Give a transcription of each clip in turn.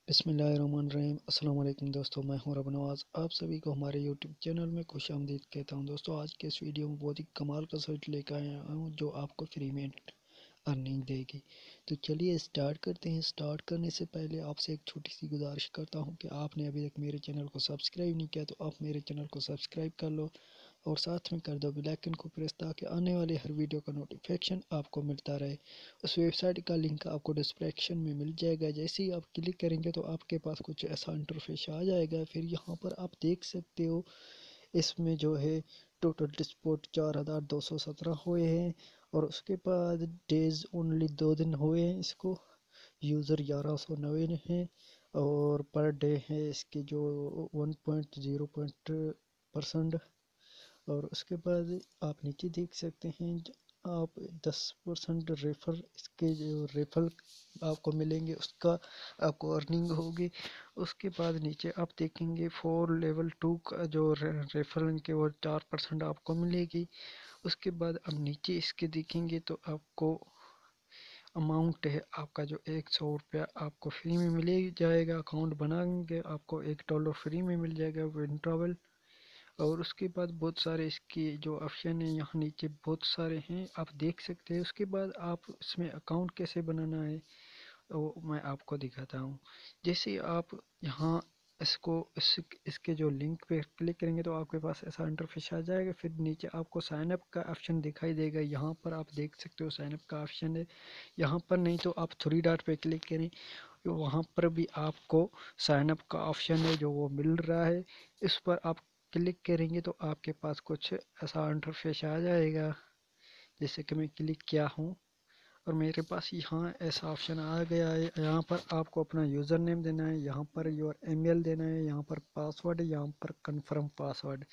बिस्मिल्लाहिर्रहमानिर्रहीम। अस्सलाम वालेकुम दोस्तों, मैं हूं रब नवाज। आप सभी को हमारे यूट्यूब चैनल में खुश आमदीद कहता हूं। दोस्तों, आज के इस वीडियो में बहुत ही कमाल का सर्च लेकर आया हूं जो आपको फ्री में अर्निंग देगी। तो चलिए स्टार्ट करते हैं। स्टार्ट करने से पहले आपसे एक छोटी सी गुजारिश करता हूं कि आपने अभी तक मेरे चैनल को सब्सक्राइब नहीं किया तो आप मेरे चैनल को सब्सक्राइब कर लो और साथ में कर दो बेल आइकन को प्रेस, ताकि आने वाले हर वीडियो का नोटिफिकेशन आपको मिलता रहे। उस वेबसाइट का लिंक आपको डिस्क्रिप्शन में मिल जाएगा। जैसे ही आप क्लिक करेंगे तो आपके पास कुछ ऐसा इंटरफेस आ जाएगा। फिर यहाँ पर आप देख सकते हो, इसमें जो है टोटल डिस्पोर्ट 4217 हुए हैं और उसके बाद डेज ओनली 2 दिन हुए हैं। इसको यूज़र 1190 हैं और पर डे है इसके जो 1.0% और उसके बाद आप नीचे देख सकते हैं आप 10% रेफर, इसके जो रेफर आपको मिलेंगे उसका आपको अर्निंग होगी। उसके बाद नीचे आप देखेंगे फॉर लेवल 2 का जो रेफरल के वो 4% आपको मिलेगी। उसके बाद अब नीचे इसके देखेंगे तो आपको अमाउंट है आपका जो $100 आपको फ्री में मिल जाएगा। अकाउंट बनाएंगे आपको $1 फ्री में मिल जाएगा विन ट्रैवल। और उसके बाद बहुत सारे इसके जो ऑप्शन है यहाँ नीचे बहुत सारे हैं, आप देख सकते हैं। उसके बाद आप इसमें अकाउंट कैसे बनाना है वो मैं आपको दिखाता हूँ। जैसे आप यहाँ इसके जो लिंक पे क्लिक करेंगे तो आपके पास ऐसा इंटरफेस आ जाएगा। फिर नीचे आपको साइन अप का ऑप्शन दिखाई देगा। यहाँ पर आप देख सकते हो साइन अप का ऑप्शन है। यहाँ पर नहीं तो आप 3 डॉट पे क्लिक करें, वहाँ पर भी आपको साइन अप का ऑप्शन है जो वो मिल रहा है। इस पर आप क्लिक करेंगे तो आपके पास कुछ ऐसा इंटरफेस आ जाएगा। जैसे कि मैं क्लिक किया हूँ और मेरे पास यहाँ ऐसा ऑप्शन आ गया है। यहाँ पर आपको अपना यूज़र नेम देना है, यहाँ पर योर ईमेल देना है, यहाँ पर पासवर्ड, यहाँ पर कंफर्म पासवर्ड।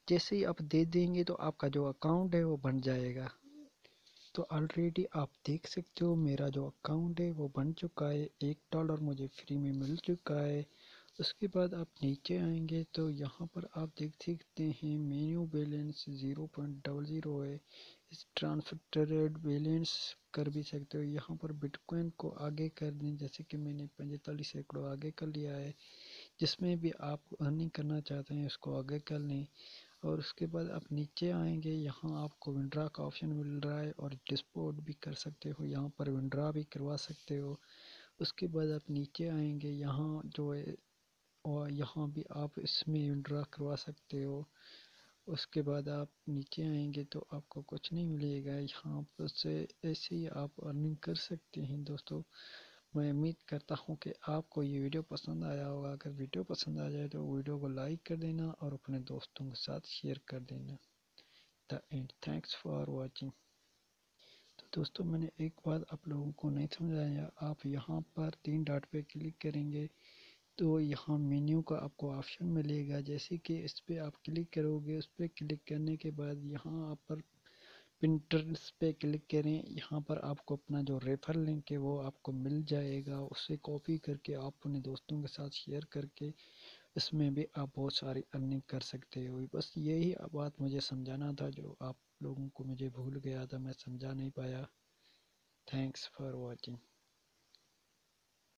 जैसे ही आप दे देंगे तो आपका जो अकाउंट है वो बन जाएगा। तो ऑलरेडी आप देख सकते हो मेरा जो अकाउंट है वो बन चुका है। $1 मुझे फ्री में मिल चुका है। उसके बाद आप नीचे आएंगे तो यहाँ पर आप देख सकते हैं मेन्यू बैलेंस 0.00 है। इस ट्रांसफर बैलेंस कर भी सकते हो। यहाँ पर बिटकॉइन को आगे कर दें, जैसे कि मैंने 45 सैकड़ों आगे कर लिया है। जिसमें भी आप अर्निंग करना चाहते हैं उसको आगे कर लें। और उसके बाद आप नीचे आएंगे, यहाँ आपको विंड्रा का ऑप्शन मिल रहा है और डिस्पोर्ट भी कर सकते हो, यहाँ पर विंड्रा भी करवा सकते हो। उसके बाद आप नीचे आएंगे, यहाँ जो है और यहाँ भी आप इसमें विंड्रा करवा सकते हो। उसके बाद आप नीचे आएंगे तो आपको कुछ नहीं मिलेगा। यहाँ पर से ऐसे ही आप अर्निंग कर सकते हैं। दोस्तों, मैं उम्मीद करता हूँ कि आपको ये वीडियो पसंद आया होगा। अगर वीडियो पसंद आ जाए तो वीडियो को लाइक कर देना और अपने दोस्तों के साथ शेयर कर देना। The end, thanks for watching. तो दोस्तों, मैंने एक बात आप लोगों को नहीं समझाया। आप यहाँ पर 3 डॉट पे क्लिक करेंगे तो यहाँ मेन्यू का आपको ऑप्शन मिलेगा। जैसे कि इस पर आप क्लिक करोगे, उस पर क्लिक करने के बाद यहाँ आप पर पिंटरेस्ट पे क्लिक करें। यहाँ पर आपको अपना जो रेफर लिंक है वो आपको मिल जाएगा। उससे कॉपी करके आप अपने दोस्तों के साथ शेयर करके इसमें भी आप बहुत सारी अर्निंग कर सकते हो। बस यही बात मुझे समझाना था जो आप लोगों को मुझे भूल गया था, मैं समझा नहीं पाया। Thanks for watching.